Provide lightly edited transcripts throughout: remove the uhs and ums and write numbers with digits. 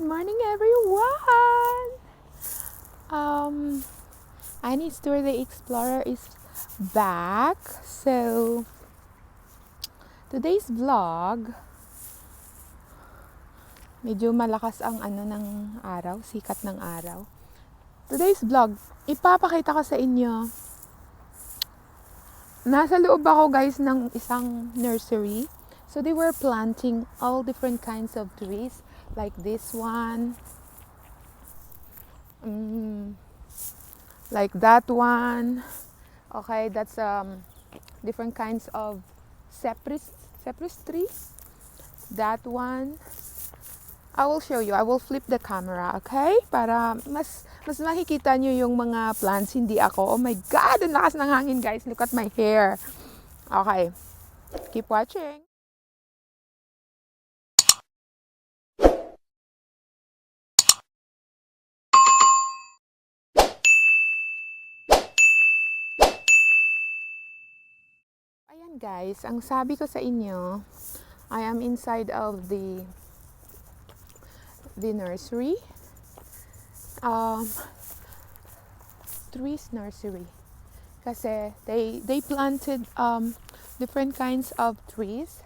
morning, everyone! Annie's Tour the Explorer is back. So, today's vlog, medyo malakas ang ng araw, sikat ng araw. Today's vlog, ipapakita ko sa inyo. Nasa loob ako guys ng isang nursery. So, they were planting all different kinds of trees. Like this one. Like that one. Okay, that's different kinds of cypress tree. That one. I will show you. I will flip the camera, okay? Para mas makikita nyo yung mga plants, hindi ako. Oh my God! Ang lakas ng hangin, guys. Look at my hair. Okay. Keep watching. Ayan guys, ang sabi ko sa inyo, I am inside of the nursery. Trees nursery. Kasi they planted different kinds of trees.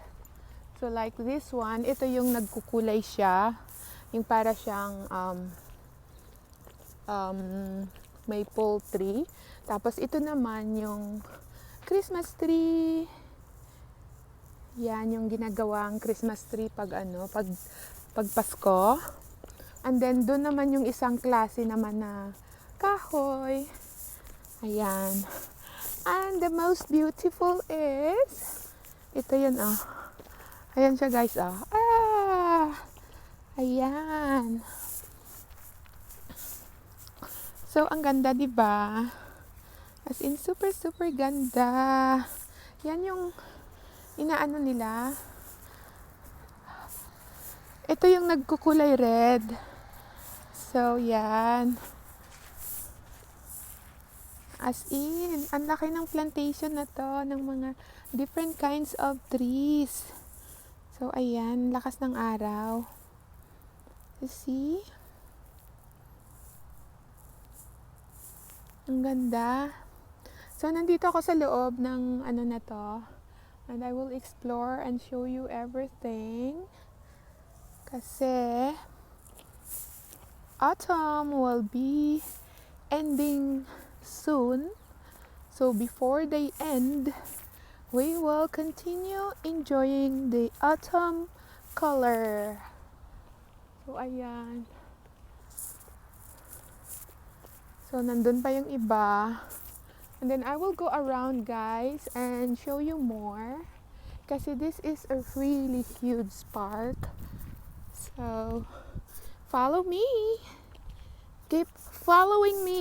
So like this one, ito yung nagkukulay siya. Yung para siyang maple tree. Tapos ito naman yung Christmas tree. Yan yung ginagawang Christmas tree pag Pasko. And then doon naman yung isang klase naman na kahoy. Ayan. And the most beautiful is ito yun Ayan siya guys Ayan. So ang ganda, 'di ba? As in, super ganda. Yan yung inaano nila. Ito yung nagkukulay red. So, yan. As in, ang laki ng plantation na to ng mga different kinds of trees. So, ayan. Lakas ng araw. You see? Ang ganda. So, nandito ako sa loob ng na to. And I will explore and show you everything. Kasi, autumn will be ending soon. So, before they end, we will continue enjoying the autumn color. So, ayan. So, nandun pa yung iba. And then I will go around guys and show you more. Kasi this is a really huge park. So, follow me. Keep following me.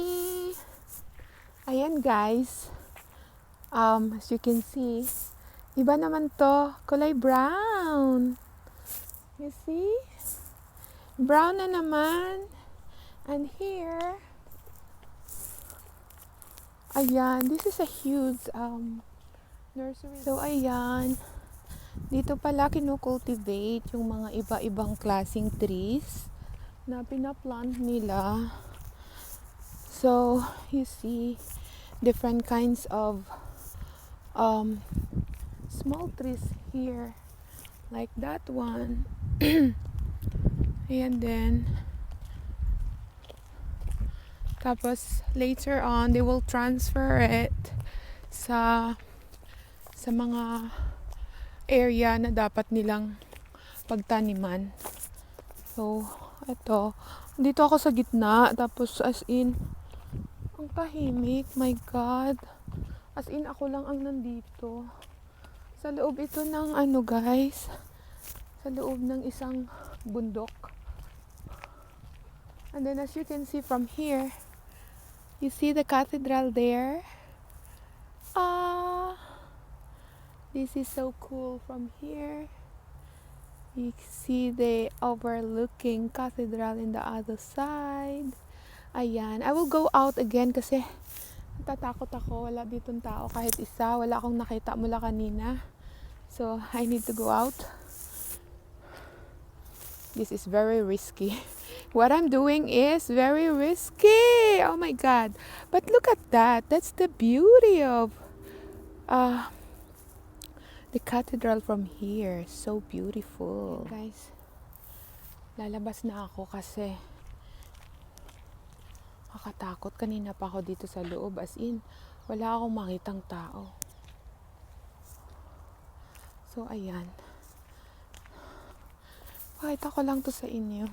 Ayan guys. As you can see, iba naman to. Kulay brown. You see? Brown na naman. And here, ayan, this is a huge nursery. So, ayan. Dito pala kino-cultivate yung mga iba-ibang klaseng trees na pinaplant nila. So, you see different kinds of small trees here. Like that one. And then tapos, later on, they will transfer it sa mga area na dapat nilang pagtaniman. So, ito. Dito ako sa gitna. Tapos, as in, ang tahimik. My God. As in, ako lang ang nandito. Sa loob ito ng guys. Sa loob ng isang bundok. And then, as you can see from here, you see the cathedral there? This is so cool from here. You see the overlooking cathedral in the other side. Ayan. I will go out again kasi natatakot ako. Wala ditong tao kahit isa. Wala akong nakita mula kanina. So, I need to go out. This is very risky. what I'm doing is very risky. Oh my God. But look at that. That's the beauty of the cathedral from here. So beautiful. Okay, guys, lalabas na ako kasi nakakatakot. Kanina pa ako dito sa loob. As in, wala akong makitang tao. So, ayan. Pakita ko lang to sa inyo.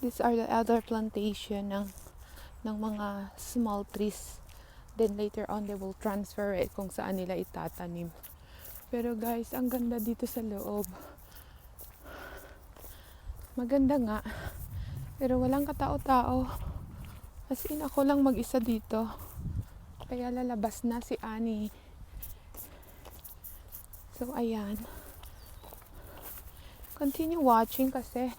These are the other plantation ng mga small trees. Then later on, they will transfer it kung saan nila itatanim. Pero guys, ang ganda dito sa loob. Maganda nga. Pero walang katao-tao. As in, ako lang mag-isa dito. Kaya lalabas na si Annie. So, ayan. Continue watching kasi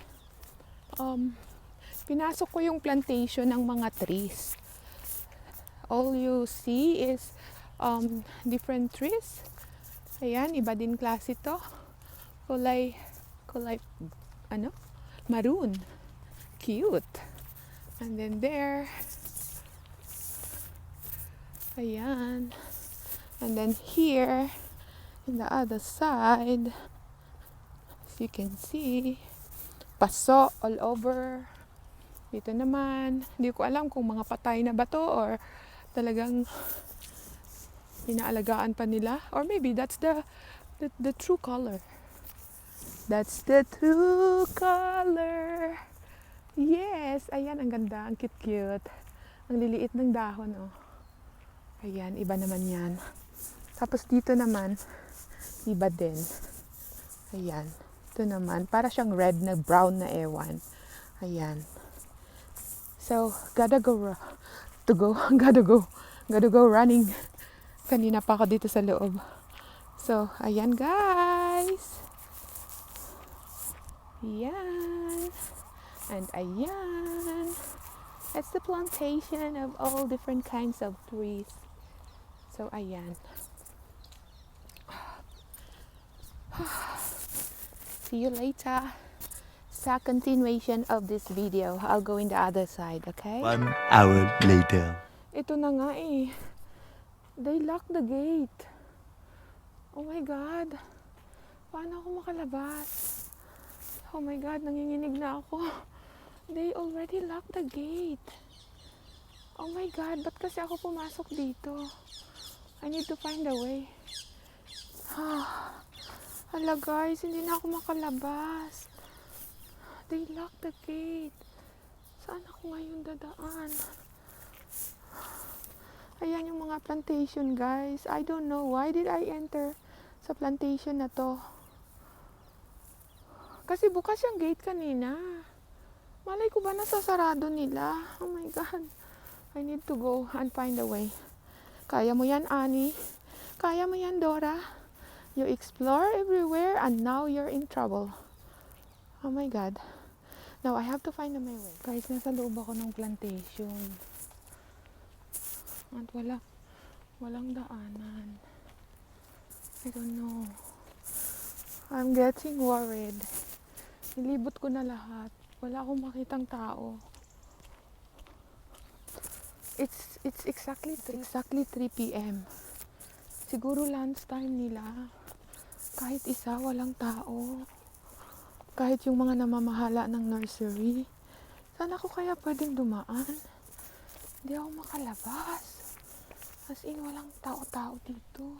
pinasok ko yung plantation ng mga trees. All you see is different trees. Ayan, iba din klase to. Kulay, maroon. Cute. And then there. Ayan. And then here, in the other side, as you can see, paso all over. Dito naman, hindi ko alam kung mga patay na ba to or talagang inaalagaan pa nila. Or maybe that's the true color. That's the true color. Yes! Ayan, ang ganda. Ang cute-cute. Ang liliit ng dahon, oh. Ayan, iba naman yan. Tapos dito naman, iba din. Ayan. Ito naman, para siyang red na brown na ewan. Ayan. So, gotta go running. Kanina pa ako dito sa loob. So, ayan guys. Ayan. And ayan. It's the plantation of all different kinds of trees. So, ayan. See you later. Sa continuation of this video, I'll go in the other side, okay? 1 hour later. Ito na nga eh. They locked the gate. Oh my God. Paano ako makalabas? Oh my God, nanginginig na ako. They already locked the gate. Oh my God, ba't kasi ako pumasok dito? I need to find a way. Hala guys, hindi na ako makalabas. They locked the gate. Saan ako ngayon dadaan? Ayan yung mga plantation guys. I don't know why did I enter sa plantation na to. Kasi bukas yung gate kanina. Malay ko ba nasasarado nila? Oh my God. I need to go and find a way. Kaya mo yan, Annie. Kaya mo yan, Dora. You explore everywhere and now you're in trouble. Oh my God. Now I have to find my way. Guys, nasa loob ako ng plantation. At walang daanan. I don't know. I'm getting worried. Nilibot ko na lahat. Wala akong makitang tao. It's exactly 3 p.m. Siguro lunch time nila. Kahit isa, walang tao. Kahit yung mga namamahala ng nursery. Saan ako kaya pwedeng dumaan? Hindi ako makalabas. As in, walang tao-tao dito.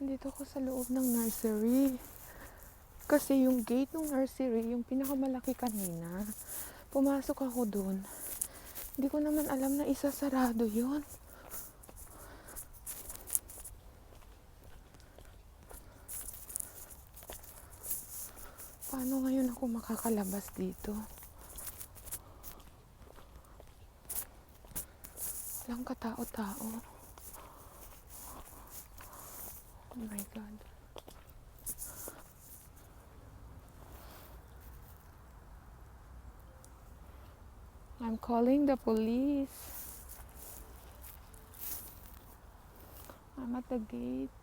Nandito ako sa loob ng nursery. Kasi yung gate ng nursery, yung pinakamalaki kanina, pumasok ako dun. Hindi ko naman alam na isasarado yun. Paano ngayon ako makakalabas dito? Walang katao-tao. Oh my God. I'm calling the police. I'm at the gate.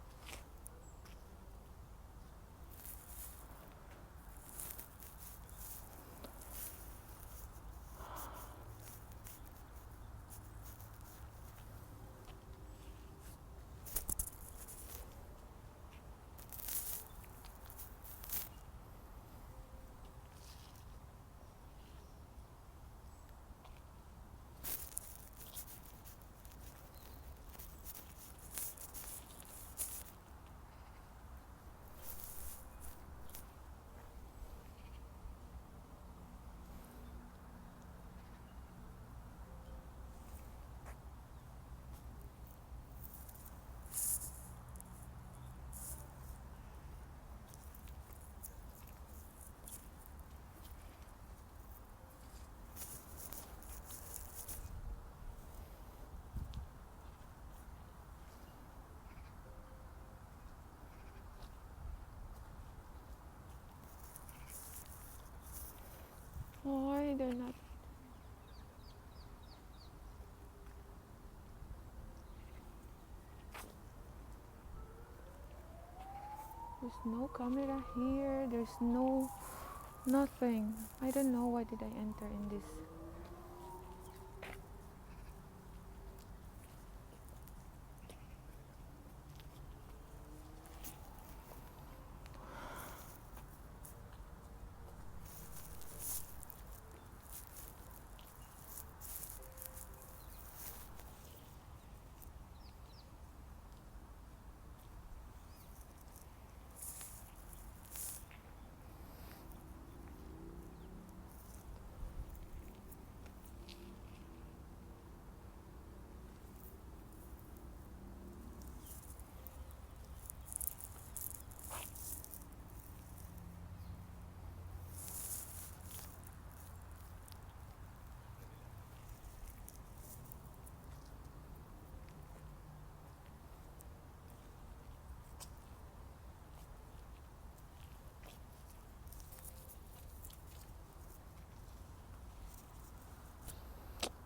why they're not. There's no camera here. There's no nothing. I don't know why did I enter in this.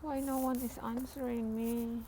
Why no one is answering me?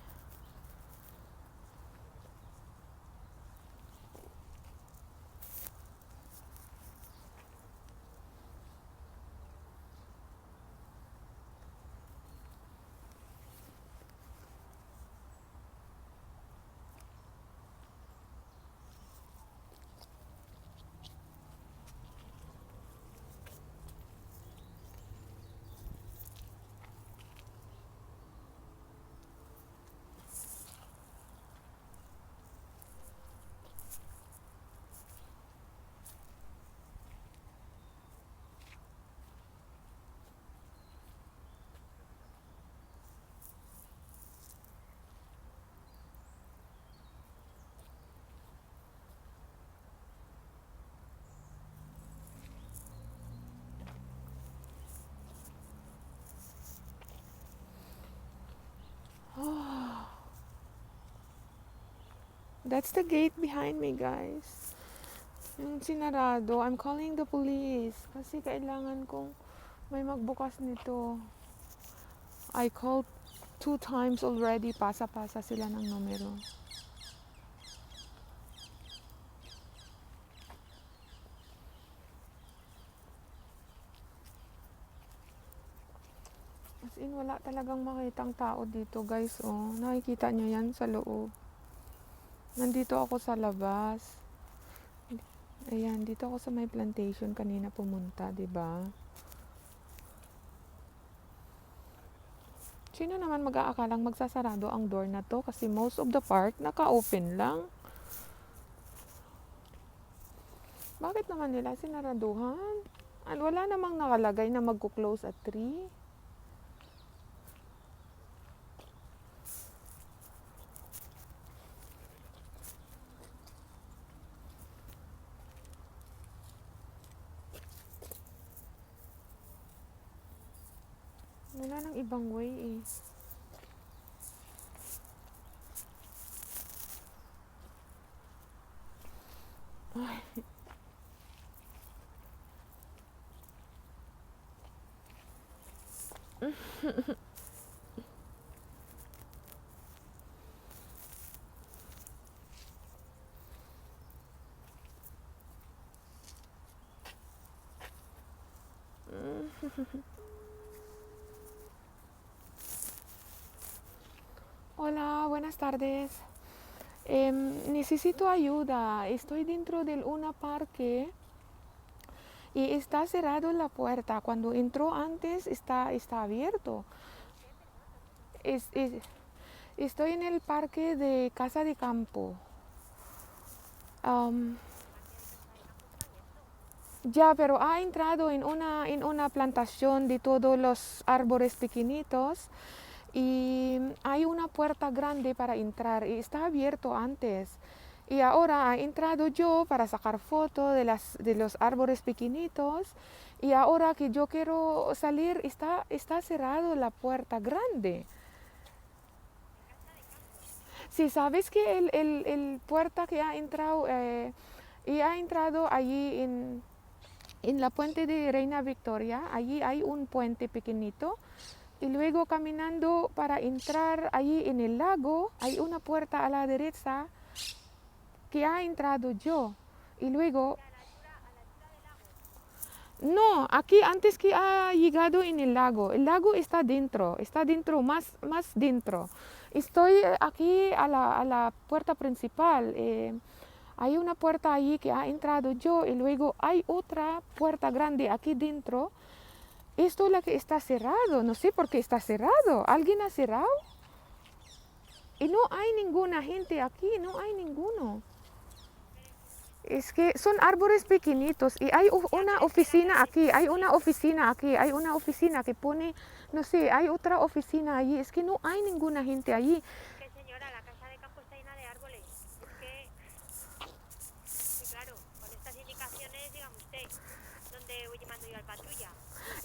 That's the gate behind me, guys. Yung sinarado, I'm calling the police kasi kailangan kong may magbukas nito. I called 2 times already, pasa-pasa sila ng numero. As in, wala talagang makitang tao dito, guys. Oh, nakikita nyo yan sa loob. Nandito ako sa labas. Ayan, dito ako sa may plantation kanina pumunta, 'di ba? Sino naman mag-aakalang magsasarado ang door na to kasi most of the park naka-open lang. Bakit naman nila sinaraduhan? At wala namang nakalagay na magko-close at 3. Wala nang ibang way eh. Ay. Hola, buenas tardes. Necesito ayuda. Estoy dentro del una parque y está cerrado la puerta. Cuando entró antes está abierto. Es- es- Estoy en el parque de Casa de Campo. Am, ya, pero ha entrado en una plantación de todos los árboles pequeñitos y hay una puerta grande para entrar y está abierto antes. Y ahora ha entrado yo para sacar foto de los árboles pequeñitos y ahora que yo quiero salir está cerrado la puerta grande. Si sabes que el puerta que ha entrado y ha entrado allí en la puente de Reina Victoria, allí hay un puente pequeñito. Y luego caminando para entrar allí en el lago, hay una puerta a la derecha que ha entrado yo. Y luego, no, aquí antes que ha llegado en el lago está dentro, más dentro. Estoy aquí a la puerta principal. Hay una puerta allí que ha entrado yo y luego hay otra puerta grande aquí dentro. Esto es la que está cerrado, no sé por qué está cerrado. ¿Alguien ha cerrado? Y no hay ninguna gente aquí, no hay ninguno. Es que son árboles pequeñitos y hay una oficina aquí, hay una oficina aquí, hay una oficina que pone, no sé, hay otra oficina allí. Es que no hay ninguna gente allí. Que señora, la casa de campo está llena de árboles. Es que claro, con estas indicaciones, dígame usted, ¿dónde voy mando yo al patrulla?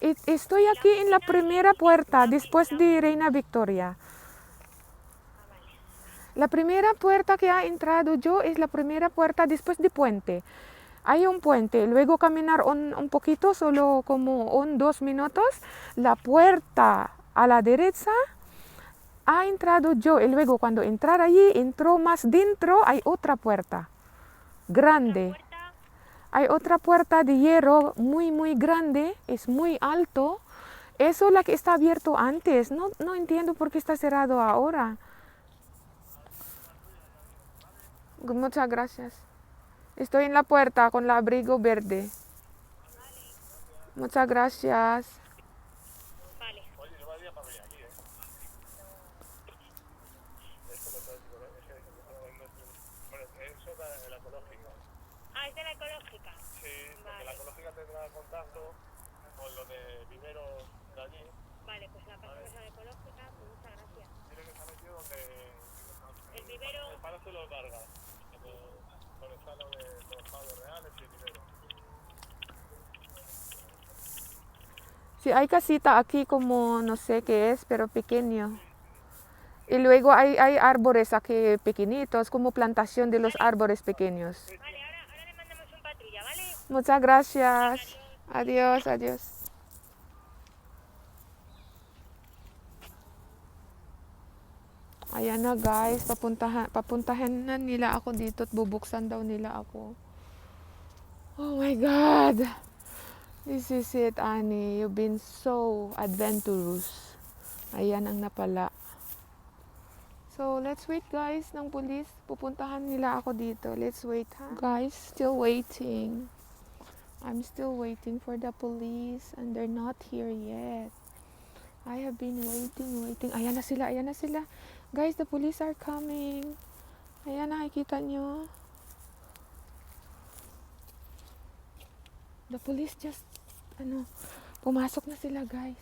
Y estoy aquí en la primera puerta después de Reina Victoria. Ah, vale. La primera puerta que ha entrado yo es la primera puerta después de puente. Hay un puente, luego caminar un poquito, solo como 2 minutos. La puerta a la derecha ha entrado yo y luego cuando entrar allí, entró más dentro, hay otra puerta grande. Puerta, Hay otra puerta de hierro muy grande, es muy alto. Eso es la que está abierto antes. No entiendo por qué está cerrado ahora. Muchas gracias. Estoy en la puerta con el abrigo verde. Muchas gracias. vale. Oye, yo me haría para venir aquí, ¿eh? Bueno, eso es la ecológica. Ah, es de la ecológica. Sí, porque Vale. la ecológica tendrá contacto con lo de vivero de allí. Vale, pues la pasamos a la ecológica, pues muchas gracias. Tiene que estar metido donde El vivero, el palacio de los Vargas, donde está lo de los pavos reales y el vivero. Sí, hay casita aquí como no sé qué es, pero pequeño. Y luego hay árboles aquí pequeñitos, como plantación de los árboles pequeños. vale, ahora le mandamos un patrulla, ¿vale? Muchas gracias. Adiós, adiós. Ayan na guys, papuntahan na nila ako dito at bubuksan daw nila ako. Oh my God! This is it, Annie. You've been so adventurous. Ayan ang napala. So, let's wait guys ng police. Pupuntahan nila ako dito. Let's wait, ha? Guys, still waiting. I'm still waiting for the police and they're not here yet. I have been waiting. Ayan na sila, ayan na sila. Guys, the police are coming. Ayan, nakikita nyo. The police just, pumasok na sila guys.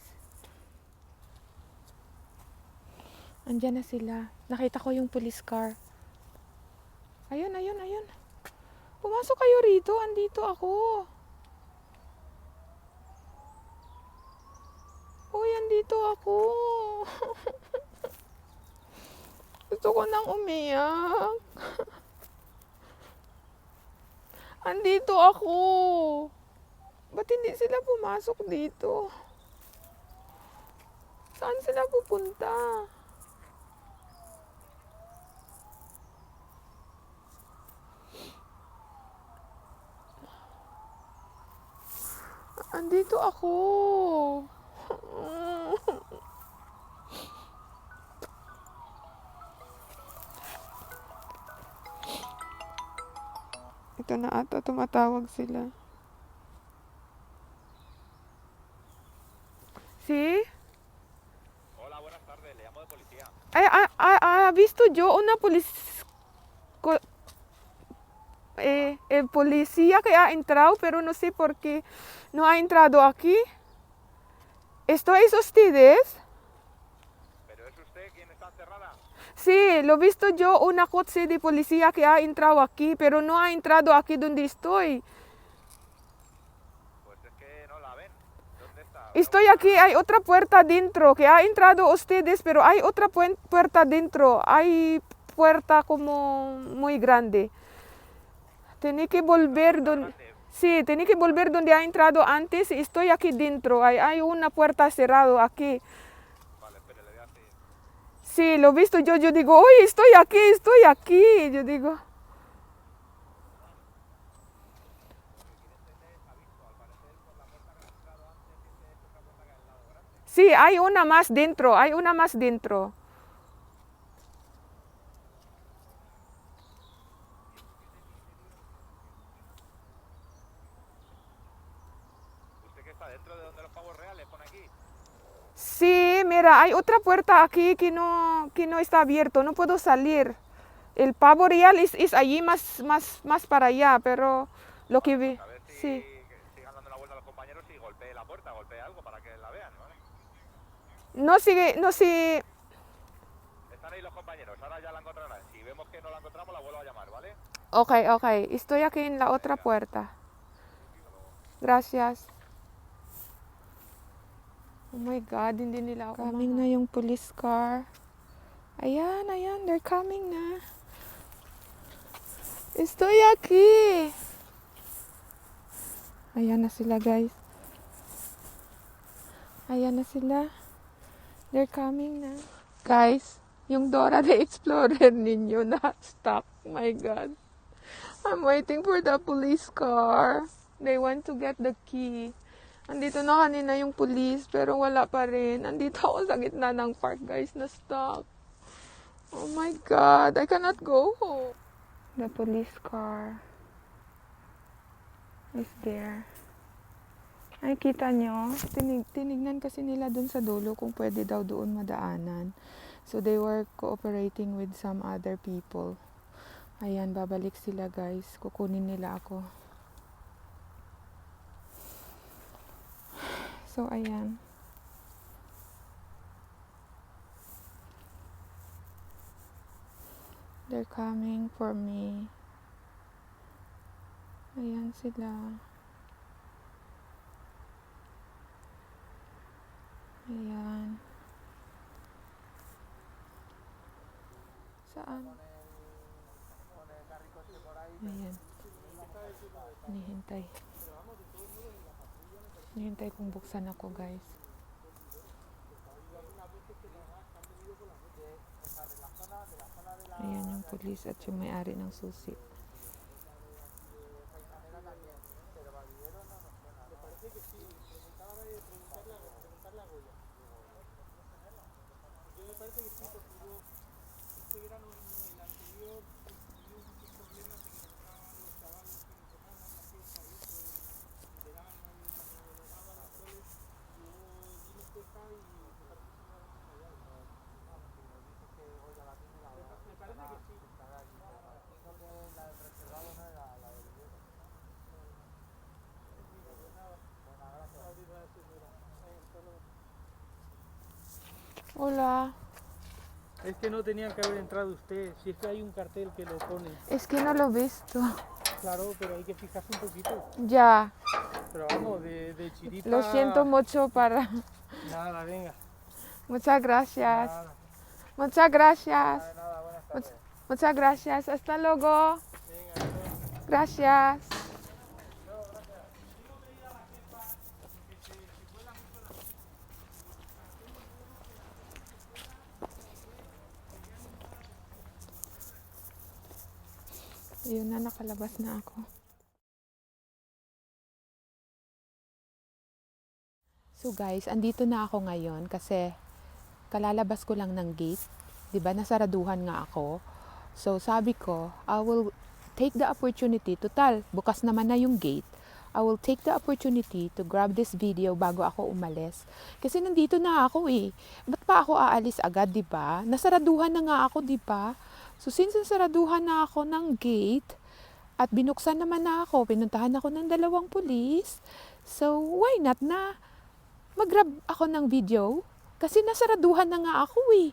Andyan na sila. Nakita ko yung police car. Ayun. Pumasok kayo rito. Andito ako. Uy, andito ako. Gusto ko nang umiyak. Andito ako. Ba't hindi sila pumasok dito? Saan sila pupunta? Andito ako. Ito na ata, tumatawag sila. ¿Sí? Hola, buenas tardes, le llamo de policía. ¿Ha visto yo una policía que ha entrado, pero no sé por qué no ha entrado aquí? ¿Esto es ustedes? ¿Pero es usted quien está encerrada? Sí, lo he visto yo, una coche de policía que ha entrado aquí, pero no ha entrado aquí donde estoy. Pues es que no la ven. ¿Dónde está? Estoy aquí, hay otra puerta dentro, que ha entrado ustedes, pero hay otra puerta dentro. Hay puerta como muy grande. Tiene que volver donde... Sí, tenía que volver donde ha entrado antes y estoy aquí dentro. Hay una puerta cerrada aquí. Vale, espere, le voy a decir. Sí, lo he visto yo digo, oye, estoy aquí. Yo digo, sí, hay una más dentro, hay una más dentro. ¿Usted que está dentro de donde los pavos reales pone aquí? Sí, mira, hay otra puerta aquí que no está abierto, no puedo salir. El pavo real es allí más para allá, pero lo que vi, A ver si sí. que sigan dando la vuelta a los compañeros y golpee la puerta, golpee algo para que la vean, ¿vale? No sigue, Están ahí los compañeros, ahora ya la encontrarán. Si vemos que no la encontramos, la vuelvo a llamar, ¿vale? ok, estoy aquí en la otra puerta. Gracias. Oh my God, hindi nila ako coming na yung police car. Ayan, they're coming na. Estoy aquí. Ayan na sila, guys. Ayan na sila. They're coming na. Guys, yung Dora the Explorer ninyo na-stop. My God. I'm waiting for the police car. They want to get the key. Andito na kanina yung police, pero wala pa rin. Andito ako sa gitna ng park, guys, na stuck. Oh my God, I cannot go home. The police car is there. Ay, kita nyo? Tinignan kasi nila dun sa dulo kung pwede daw doon madaanan. So, they were cooperating with some other people. Ayan, babalik sila, guys. Kukunin nila ako. So, ayan. They're coming for me. Ayan sila. Ayan. Saan? Ayan. Hinihintay. Hinihintay kung buksan ako, guys. Ayan yung police at yung may-ari ng susi. Hola. Es que no tenía que haber entrado usted, si es que hay un cartel que lo pone. Es que no lo he visto. Claro, pero hay que fijarse un poquito. Ya. Pero vamos, de chiripa... Lo siento mucho para... Nada, venga. Muchas gracias. Nada, Muchas gracias. nada, buenas tardes. Muchas gracias. Hasta luego. Venga, Gracias. Yun na, nakalabas na ako. So guys, andito na ako ngayon kasi kalalabas ko lang ng gate. 'Di ba, nasaraduhan nga ako. So sabi ko, I will take the opportunity, total, bukas naman na yung gate. I will take the opportunity to grab this video bago ako umalis. Kasi nandito na ako eh. Ba't pa ako aalis agad, 'di ba? Nasaraduhan na nga ako, 'di ba? So since nasaraduhan na ako ng gate at binuksan naman na ako, pinuntahan ako ng 2 pulis. So why not na mag-grab ako ng video? Kasi nasaraduhan na nga ako eh.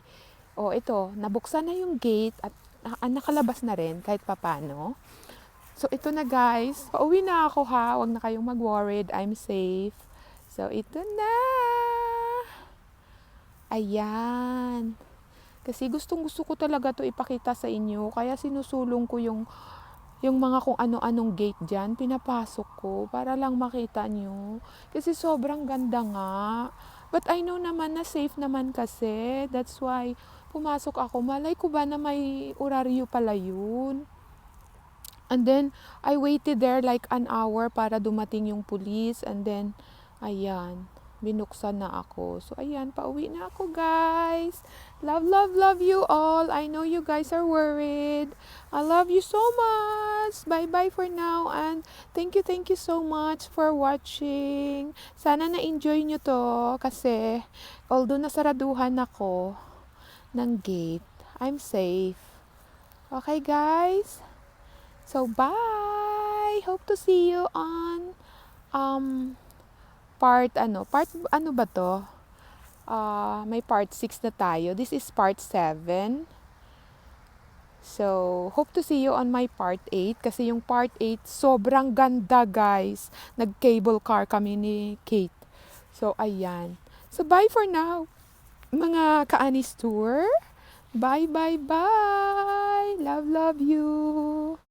O ito, nabuksan na yung gate at nakalabas na rin kahit papano. So ito na guys, pauwi na ako ha, huwag na kayong mag-worried, I'm safe. So ito na. Ayan. Kasi gustong gusto ko talaga to ipakita sa inyo, kaya sinusulong ko yung yung mga kung ano-anong gate dyan, pinapasok ko para lang makita nyo. Kasi sobrang ganda nga. But I know naman na safe naman kasi. That's why pumasok ako. Malay ko ba na may oraryo pala yun? And then, I waited there like an hour para dumating yung police. And then, ayan, binuksan na ako. So, ayan, pauwi na ako, guys. Love, love, love you all. I know you guys are worried. I love you so much. Bye-bye for now. And thank you so much for watching. Sana na-enjoy nyo to. Kasi, although nasaraduhan ako ng gate, I'm safe. Okay, guys? So, bye! Hope to see you on part ano ba to? May part 6 na tayo. This is part 7. So, hope to see you on my part 8 kasi yung part 8 sobrang ganda, guys. Nag-cable car kami ni Kate. So, ayan. So, bye for now, mga Kaanis Tour. Bye, bye, bye! Love, love you!